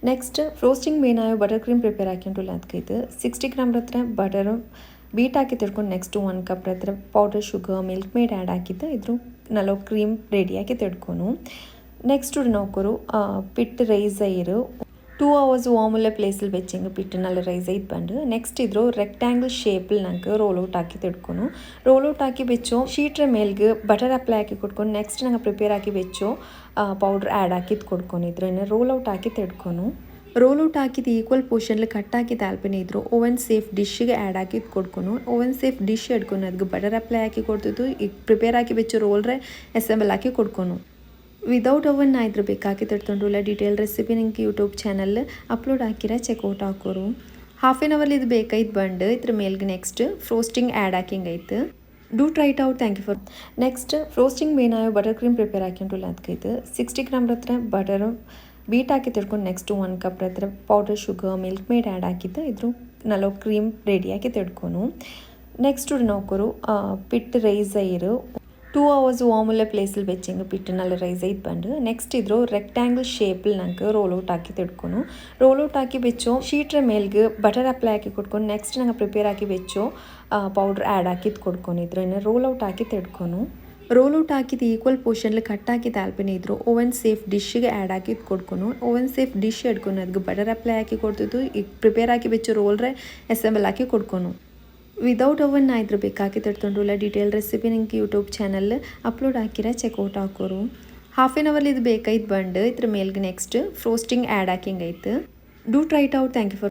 next frosting ಮೇನಾಯೋ butter cream prepare ಹಾಕಿಂಟುಲ್ಲ ಅದಕ್ಕೈತೆ 60 ಗ್ರಾಮ್ ಹತ್ರ ಬಟರು ಬೀಟ್ ಹಾಕಿ ತಿಳ್ಕೊಂಡು ನೆಕ್ಸ್ಟ್ 1 ಕಪ್ ಹತ್ರ powder sugar Milkmaid add ಹಾಕಿದ್ದು ಇದ್ರ ನಲ್ಲೋ ಕ್ರೀಮ್ ರೆಡಿ ಹಾಕಿ ತಿಳ್ಕೊನು ನೆಕ್ಸ್ಟ್ ನೋಕರು ಪಿಟ್ ರೈಸ್ ಅಯ್ಯರು 2 hours ವಾಮುಲ್ಲ ಪ್ಲೇಸಲ್ಲಿ ಬೆಚ್ಚಿಂಗ್ ಪಿಟ್ಟಿನಲ್ಲಿ ರೈಸ್ ಐದು ಬಂದು ನೆಕ್ಸ್ಟ್ ಇದ್ರು ರೆಕ್ಟ್ಯಾಂಗಲ್ ಶೇಪಲ್ಲಿ ನಂಗೆ ರೋಲ್ ಔಟ್ ಹಾಕಿ ತಿಡ್ಕೊನು ರೋಲ್ ಔಟ್ ಹಾಕಿ ಬೆಚ್ಚೋ ಶೀಟ್ರೆ ಮೇಲ್ಗೆ ಬಟರ್ ಅಪ್ಲೈ ಹಾಕಿ ಕೊಡ್ಕೊಂಡು ನೆಕ್ಸ್ಟ್ ನಂಗೆ ಪ್ರಿಪೇರ್ ಹಾಕಿ ಬೆಚ್ಚೋ ಪೌಡ್ರ್ ಆ್ಯಡ್ ಹಾಕಿದ್ದು ಕೊಡ್ಕೊಂಡಿದ್ರು ಇನ್ನು ರೋಲ್ ಔಟ್ ಹಾಕಿ ತಿಡ್ಕೊನು ರೋಲ್ ಔಟ್ ಹಾಕಿದ್ದು ಈಕ್ವಲ್ ಪೋರ್ಷನ್ಲಿ ಕಟ್ ಹಾಕಿ ತಾಲ್ಪನೆ ಇದ್ರು ಓವನ್ ಸೇಫ್ ಡಿಶ್ಗೆ ಆ್ಯಡ್ ಹಾಕಿದ್ದು ಕೊಡ್ಕೊನು ಓವನ್ ಸೇಫ್ ಡಿಶ್ ಹಿಡ್ಕೊಂಡು ಅದಕ್ಕೆ ಬಟರ್ ಅಪ್ಲೈ ಹಾಕಿ ಕೊಡ್ತಿದ್ದು ಈಗ ಪ್ರಿಪೇರ್ ಹಾಕಿ ಬೆಚ್ಚೋ ರೋಲ್ರೆ ಅಸೆಂಬಲ್ ಹಾಕಿ ಕೊಡ್ಕೊನು ವಿದೌಟ್ ಓವನ್ ನಾ ಇದ್ರ ಬೇಕಾಕಿ ತಿಳ್ಕೊಂಡ್ರಲ್ಲ ಡೀಟೇಲ್ ರೆಸಿಪಿ ನಿಂಗೆ ಯೂಟ್ಯೂಬ್ ಚಾನಲ್ ಅಪ್ಲೋಡ್ ಹಾಕಿರ ಚೆಕ್ಔಟ್ ಹಾಕೋರು ಹಾಫ್ ಆನ್ ಅವರ್ಲಿ ಇದು ಬೇಕಾಯ್ತು ಬಂದು ಇದ್ರ ಮೇಲ್ಗೆ ನೆಕ್ಸ್ಟ್ ಫ್ರೋಸ್ಟಿಂಗ್ ಆ್ಯಡ್ ಹಾಕಿಂಗ್ ಐತೆ do try it out thank you for next frosting ಮೇನಾಯೋ ಬಟರ್ ಕ್ರೀಮ್ ಪ್ರಿಪೇರ್ ಹಾಕಿಂಟುಲ್ಲ ಅದಕ್ಕೈತೆ 60 ಗ್ರಾಮ್ ಹತ್ರ ಬಟರು ಬೀಟ್ ಹಾಕಿ ತಿಳ್ಕೊಂಡು ನೆಕ್ಸ್ಟ್ 1 ಕಪ್ ಹತ್ರ powder sugar Milkmaid add ಹಾಕಿದ್ದು ಇದ್ರ ನಲ್ಲೋ ಕ್ರೀಮ್ ರೆಡಿ ಹಾಕಿ ತಿಳ್ಕೊನು ನೆಕ್ಸ್ಟ್ ನೋಕರು ಪಿಟ್ ರೈಸ್ ಅಯ್ಯರು 2 hours ವಾಮುಲ್ಲ ಪ್ಲೇಸಲ್ಲಿ ಬೆಚ್ಚಿಂಗ್ ಪಿಟ್ಟಿನಲ್ಲಿ ರೈಸ್ ಐದು ಬಂದು ನೆಕ್ಸ್ಟ್ ಇದ್ರು ರೆಕ್ಟ್ಯಾಂಗಲ್ ಶೇಪಲ್ಲಿ ನಂಗೆ ರೋಲ್ ಔಟ್ ಹಾಕಿ ತಿಡ್ಕೊನು ರೋಲ್ ಔಟ್ ಹಾಕಿ ಬೆಚ್ಚೋ ಶೀಟ್ರೆ ಮೇಲ್ಗೆ ಬಟರ್ ಅಪ್ಲೈ ಹಾಕಿ ಕೊಡ್ಕೊಂಡು ನೆಕ್ಸ್ಟ್ ನಂಗೆ ಪ್ರಿಪೇರ್ ಹಾಕಿ ಬೆಚ್ಚೋ ಪೌಡ್ರ್ ಆ್ಯಡ್ ಹಾಕಿದ್ದು ಕೊಡ್ಕೊಂಡಿದ್ರು ಇನ್ನು ರೋಲ್ ಔಟ್ ಹಾಕಿ ತಿಡ್ಕೊನು ರೋಲ್ ಔಟ್ ಹಾಕಿದ್ದು ಈಕ್ವಲ್ ಪೋರ್ಷನ್ಲಿ ಕಟ್ ಹಾಕಿ ತಾಲ್ಪನೆ ಇದ್ರು ಓವನ್ ಸೇಫ್ ಡಿಶ್ಗೆ ಆ್ಯಡ್ ಹಾಕಿದ್ದು ಕೊಡ್ಕೊನು ಓವನ್ ಸೇಫ್ ಡಿಶ್ ಹಿಡ್ಕೊಂಡು ಅದಕ್ಕೆ ಬಟರ್ ಅಪ್ಲೈ ಹಾಕಿ ಕೊಡ್ತಿದ್ದು ಈಗ ಪ್ರಿಪೇರ್ ಹಾಕಿ ಬೆಚ್ಚೋ ರೋಲ್ರೆ ಅಸೆಂಬಲ್ ಹಾಕಿ ಕೊಡ್ಕೊನು ವಿದೌಟ್ ಓವನ್ ನಾ ಇದ್ರ ಬೇಕಾಕಿ ತಿಳ್ಕೊಂಡ್ರಲ್ಲ ಡೀಟೇಲ್ ರೆಸಿಪಿ ನಿಂಗೆ ಯೂಟ್ಯೂಬ್ ಚಾನಲ್ ಅಪ್ಲೋಡ್ ಹಾಕಿರ ಚೆಕ್ಔಟ್ ಹಾಕೋರು ಹಾಫ್ ಆನ್ ಅವರ್ಲಿ ಇದು ಬೇಕಾಯ್ತು ಬಂದು ಇದ್ರ ಮೇಲ್ಗೆ ನೆಕ್ಸ್ಟ್ ಫ್ರೋಸ್ಟಿಂಗ್ ಆ್ಯಡ್ ಹಾಕಿಂಗ್ ಐತೆ do try it out thank you for